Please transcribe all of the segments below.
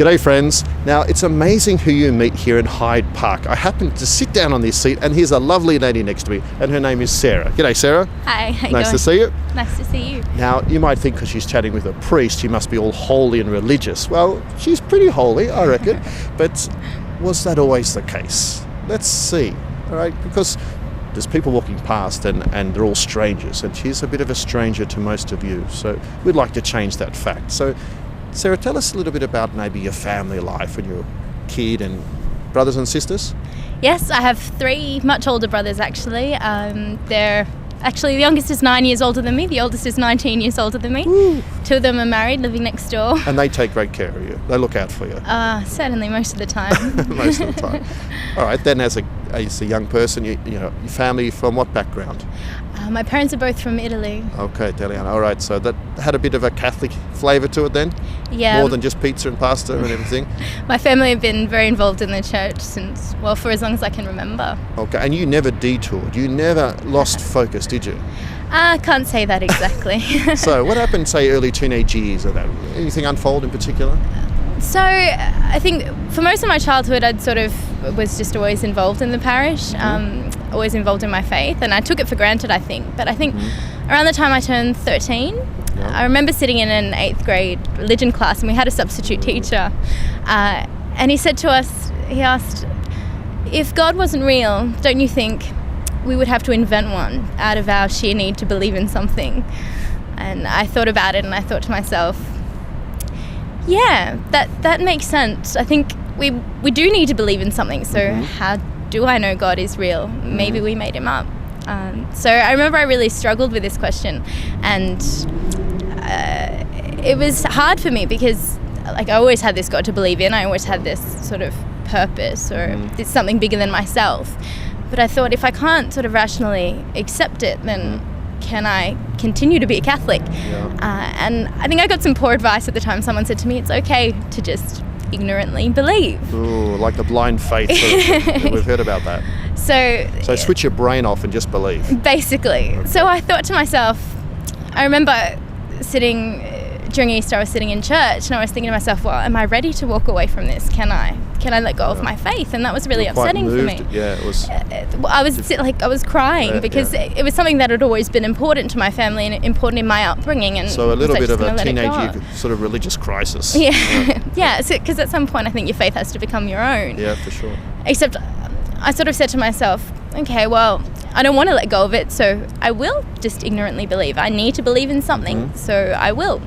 G'day friends. Now it's amazing who you meet here in Hyde Park. I happened to sit down on this seat and here's a lovely lady next to me and her name is Sarah. G'day Sarah. Hi, how you Nice going? to see you. Nice to see you. Now you might think because she's chatting with a priest she must be all holy and religious. Well, she's pretty holy, I reckon. But was that always the case? Let's see. All right, because there's people walking past and they're all strangers and she's a bit of a stranger to most of you. So we'd like to change that fact. So Sarah, tell us a little bit about maybe your family life when you were a kid and brothers and sisters. Yes, I have 3 much older brothers actually. They're actually, the youngest is 9 years older than me, the oldest is 19 years older than me. Woo. 2 of them are married, living next door. And they take great care of you. They look out for you Certainly most of the time. most of the time. All right, then as a young person, you know, your family from what background? My parents are both from Italy. Okay, Italiano. All right, so that had a bit of a Catholic flavour to it then? Yeah. More than just pizza and pasta and everything? My family have been very involved in the church since, well, for as long as I can remember. Okay, and you never detoured. You never lost focus, did you? I can't say that exactly. So what happened, say, early teenage years or that? Anything unfold in particular? So I think for most of my childhood I'd sort of was just always involved in the parish, always involved in my faith, and I took it for granted, I think. But I think around the time I turned 13, I remember sitting in an 8th grade religion class and we had a substitute teacher and he said to us, he asked, if God wasn't real, don't you think we would have to invent one out of our sheer need to believe in something? And I thought about it and I thought to myself, yeah, that makes sense. I think we do need to believe in something. So how do I know God is real? Maybe we made him up. So I remember I really struggled with this question, and it was hard for me because, like, I always had this God to believe in. I always had this sort of purpose or this something bigger than myself. But I thought, if I can't sort of rationally accept it, then can I continue to be a Catholic? And I think I got some poor advice at the time. Someone said to me, it's okay to just ignorantly believe. Ooh, like the blind faith. We've heard about that. So switch your brain off and just believe. Basically. Okay. So I thought to myself, I remember sitting, during Easter I was sitting in church and I was thinking to myself, well, am I ready to walk away from this? Can I let go of my faith? And that was really upsetting for me. Yeah, it was. I was crying because it was something that had always been important to my family and important in my upbringing. And so a little bit of a teenage year sort of religious crisis. Yeah, yeah. Because at some point I think your faith has to become your own. Yeah, for sure. Except I sort of said to myself, okay, well, I don't want to let go of it, so I will just ignorantly believe. I need to believe in something, so I will.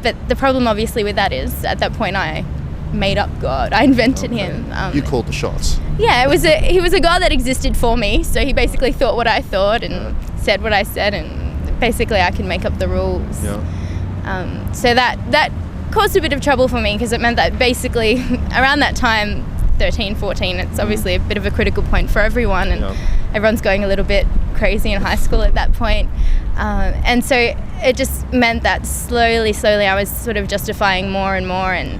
But the problem obviously with that is at that point I made up God. I invented him. You called the shots. Yeah, he was a God that existed for me, so he basically thought what I thought and said what I said, and basically I can make up the rules. Yeah. So that caused a bit of trouble for me because it meant that basically around that time, 13, 14, it's obviously a bit of a critical point for everyone, and everyone's going a little bit crazy in high school at that point. And so it just meant that slowly I was sort of justifying more and more, and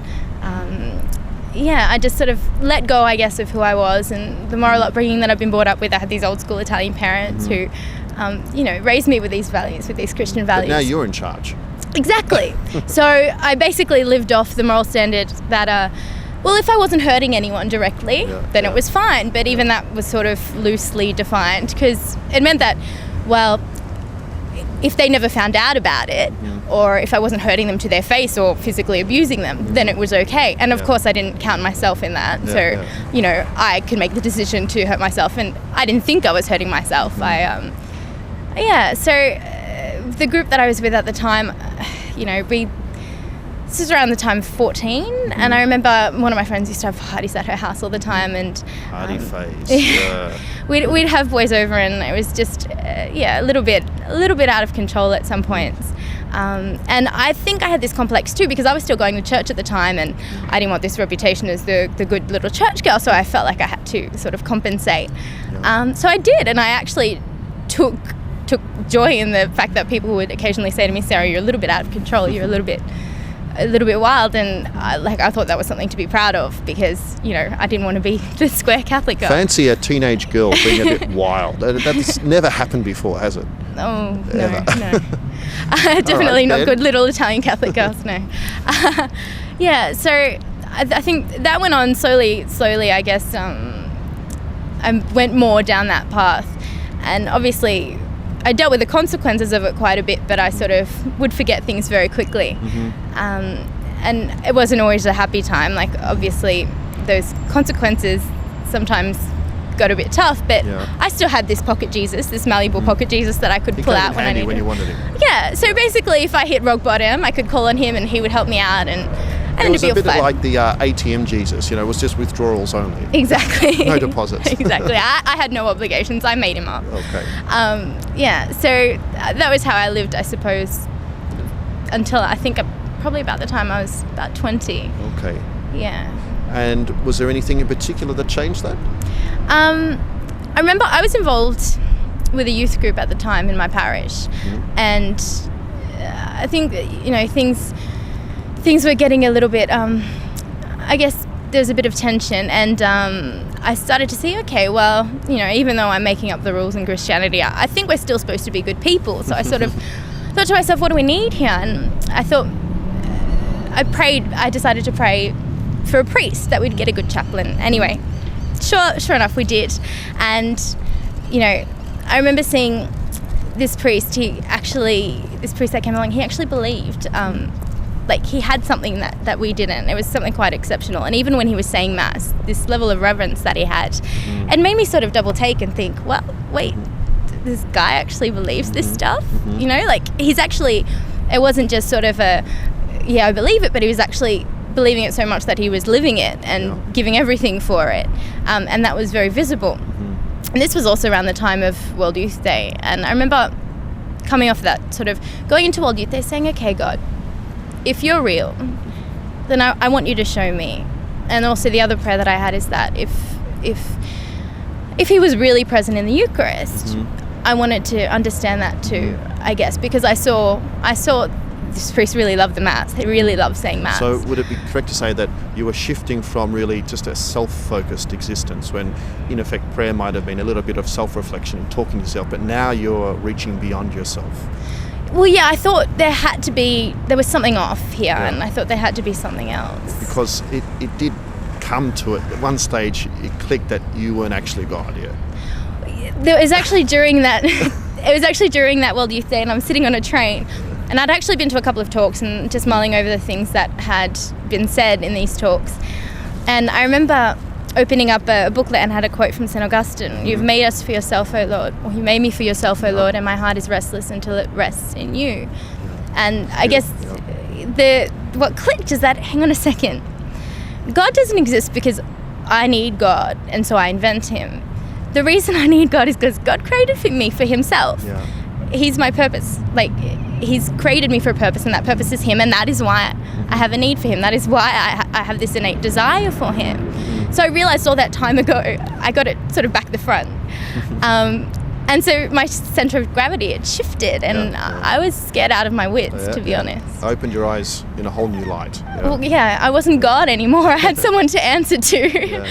I just sort of let go, I guess, of who I was and the moral upbringing that I've been brought up with. I had these old school Italian parents who, raised me with these values, with these Christian values. But now you're in charge. Exactly. So I basically lived off the moral standard that, well, if I wasn't hurting anyone directly, then it was fine. But even that was sort of loosely defined because it meant that, well, if they never found out about it, or if I wasn't hurting them to their face or physically abusing them, then it was okay. And of course I didn't count myself in that. I could make the decision to hurt myself, and I didn't think I was hurting myself. The group that I was with at the time, this is around the time of 14, and I remember one of my friends used to have parties at her house all the time, and party phase. We'd have boys over, and it was just a little bit out of control at some points. And I think I had this complex too because I was still going to church at the time, and I didn't want this reputation as the good little church girl, so I felt like I had to sort of compensate. So I did, and I actually took joy in the fact that people would occasionally say to me, Sarah, you're a little bit out of control, you're a little bit wild, and I thought that was something to be proud of because I didn't want to be the square Catholic girl. Fancy a teenage girl being a bit wild. That's never happened before, has it? Oh, no. Definitely not good little Italian Catholic girls, no. Yeah, so I think that went on slowly, I guess. I went more down that path. And obviously, I dealt with the consequences of it quite a bit, but I sort of would forget things very quickly. And it wasn't always a happy time. Like, obviously, those consequences sometimes got a bit tough, but I still had this pocket Jesus, this malleable pocket Jesus that I could pull out when I needed. When you wanted him. Yeah, so basically if I hit rock bottom, I could call on him and he would help me out, and it was a bit like the ATM Jesus, it was just withdrawals only. Exactly. No deposits. Exactly. I had no obligations. I made him up. Okay. So that was how I lived, I suppose, until I think probably about the time I was about 20. Okay. Yeah. And was there anything in particular that changed that? I remember I was involved with a youth group at the time in my parish, and I think things were getting a little bit. I guess there's a bit of tension, and I started to see, okay, well, even though I'm making up the rules in Christianity, I think we're still supposed to be good people. So I sort of thought to myself, what do we need here? And I thought, I decided to pray for a priest that we'd get a good chaplain. Anyway, sure enough, we did. And, I remember seeing this priest. This priest that came along, he actually believed, he had something that we didn't. It was something quite exceptional. And even when he was saying Mass, this level of reverence that he had, it made me sort of double take and think, well, wait, this guy actually believes this stuff? He's actually, it wasn't just sort of I believe it, but he was actually believing it so much that he was living it and giving everything for it. And that was very visible. And this was also around the time of World Youth Day. And I remember coming off that, sort of going into World Youth Day saying, okay, God, if you're real, then I want you to show me. And also the other prayer that I had is that if he was really present in the Eucharist, I wanted to understand that too, I guess, because I saw this priest really loved the Mass. He really loved saying Mass. So would it be correct to say that you were shifting from really just a self-focused existence when, in effect, prayer might have been a little bit of self-reflection, talking to yourself, but now you're reaching beyond yourself? Well, yeah, I thought there was something off here, and I thought there had to be something else. Because it did come to it. At one stage, it clicked that you weren't actually God, It was actually during that World Youth Day, and I'm sitting on a train. And I'd actually been to a couple of talks and just mulling over the things that had been said in these talks. And I remember opening up a booklet and had a quote from St. Augustine. You've made us for yourself, O Lord. Or you made me for yourself, O Lord, and my heart is restless until it rests in you. And I guess what clicked is that, hang on a second, God doesn't exist because I need God and so I invent him. The reason I need God is because God created me for himself. He's my purpose. He's created me for a purpose, and that purpose is him, and that is why I have a need for him. That is why I have this innate desire for him. So I realised all that time ago, I got it sort of back the front. And so my centre of gravity, it shifted, and I was scared out of my wits, to be honest. Opened your eyes in a whole new light. Well, I wasn't God anymore. I had someone to answer to.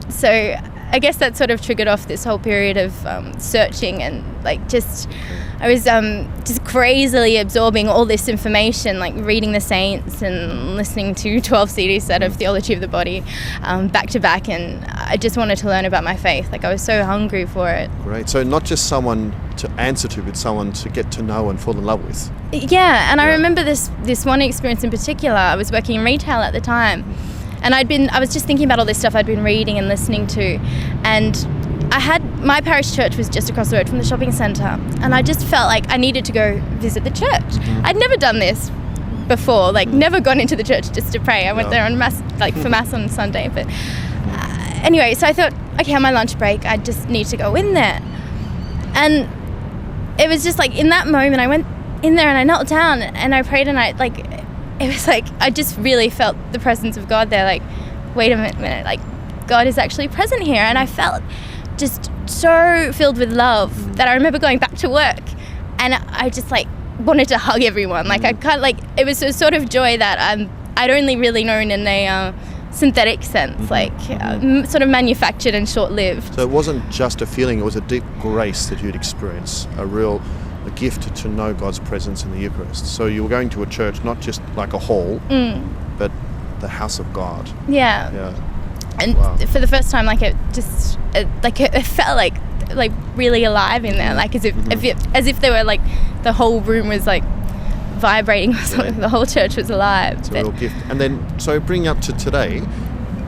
So I guess that sort of triggered off this whole period of searching and I was just crazily absorbing all this information, reading the saints and listening to 12 CD set of Theology of the Body back to back, and I just wanted to learn about my faith. I was so hungry for it. Great. So not just someone to answer to, but someone to get to know and fall in love with. Yeah, and I remember this one experience in particular. I was working in retail at the time, and I was just thinking about all this stuff I'd been reading and listening to, and my parish church was just across the road from the shopping centre, and I just felt like I needed to go visit the church. I'd never done this before, never gone into the church just to pray. I went there on Mass, for Mass on Sunday, but anyway, so I thought, okay, on my lunch break, I just need to go in there. And it was just in that moment, I went in there and I knelt down and I prayed, and it was I just really felt the presence of God there. Wait a minute, God is actually present here. And I felt just so filled with love that I remember going back to work and I just wanted to hug everyone. I can't, it was a sort of joy that I'd only really known in a synthetic sense, sort of manufactured and short-lived. So it wasn't just a feeling, it was a deep grace that you'd experienced, a real gift to know God's presence in the Eucharist. So you were going to a church, not just like a hall, but the house of God. Yeah. Yeah. And for the first time, like it felt like really alive in there, like as if they were like the whole room was like vibrating or something. The whole church was alive. It's a real gift. And then, so bringing up to today,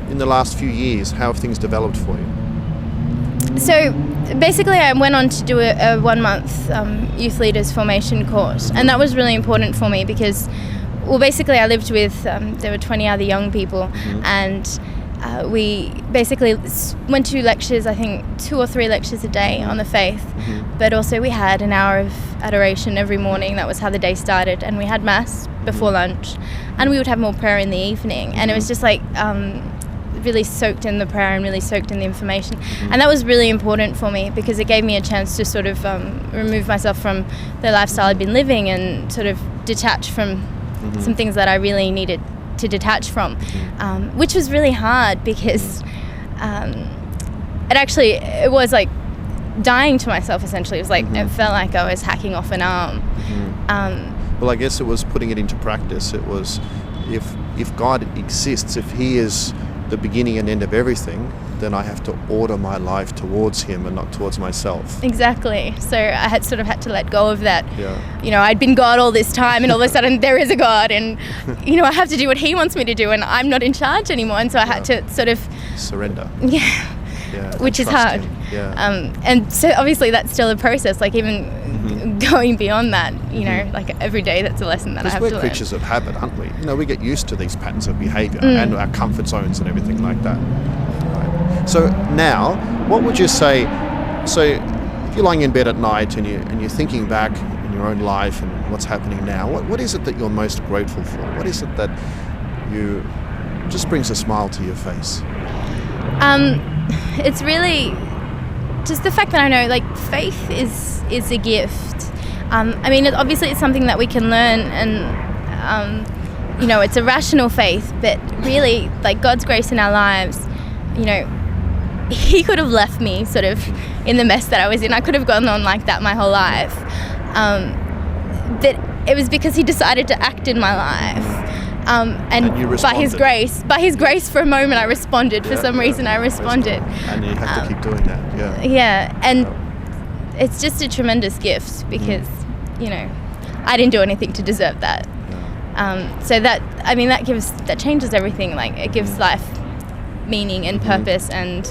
in the last few years, how have things developed for you? So basically I went on to do a 1 month youth leaders formation course, and that was really important for me because, well, basically I lived with, there were 20 other young people, and we basically went to lectures, I think 2 or 3 lectures a day on the faith, but also we had an hour of adoration every morning. That was how the day started, and we had mass before lunch, and we would have more prayer in the evening, and it was just like really soaked in the prayer and really soaked in the information, and that was really important for me because it gave me a chance to sort of remove myself from the lifestyle I'd been living and sort of detach from some things that I really needed to detach from, which was really hard because it was like dying to myself essentially. It was like it felt like I was hacking off an arm. Well, I guess it was putting it into practice. It was if God exists, if He is the beginning and end of everything, then I have to order my life towards Him and not towards myself. Exactly. So I had to let go of that. Yeah. You know, I'd been God all this time, and all of a sudden there is a God, and you know, I have to do what He wants me to do, and I'm not in charge anymore. And so I had to sort of surrender. Yeah. Which is hard. Him. Yeah. And so obviously that's still a process. Like even going beyond that, you know, like every day that's a lesson that I have to learn. Because we're creatures of habit, aren't we? You know, we get used to these patterns of behaviour and our comfort zones and everything like that. Right. So now, what would you say? So if you're lying in bed at night and you're thinking back in your own life and what's happening now, what is it that you're most grateful for? What is it that you just brings a smile to your face? It's really just the fact that I know, like, faith is a gift. I mean, obviously it's something that we can learn, and you know, it's a rational faith, but really, like, God's grace in our lives, you know, He could have left me sort of in the mess that I was in. I could have gone on like that my whole life, but it was because He decided to act in my life. And by His grace, for a moment I responded. For some reason I responded. And you have to keep doing that. Yeah. Yeah, and it's just a tremendous gift because, you know, I didn't do anything to deserve that. Yeah. So that changes everything. Like, it gives life meaning and purpose, and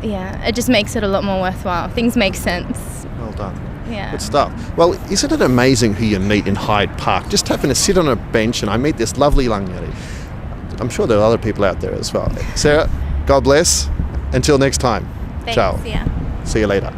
it just makes it a lot more worthwhile. Things make sense. Well done. Yeah. Good stuff. Well, isn't it amazing who you meet in Hyde Park? Just happen to sit on a bench and I meet this lovely Langeri. I'm sure there are other people out there as well. Sarah, God bless. Until next time. Thanks, Ciao. Yeah. See you later.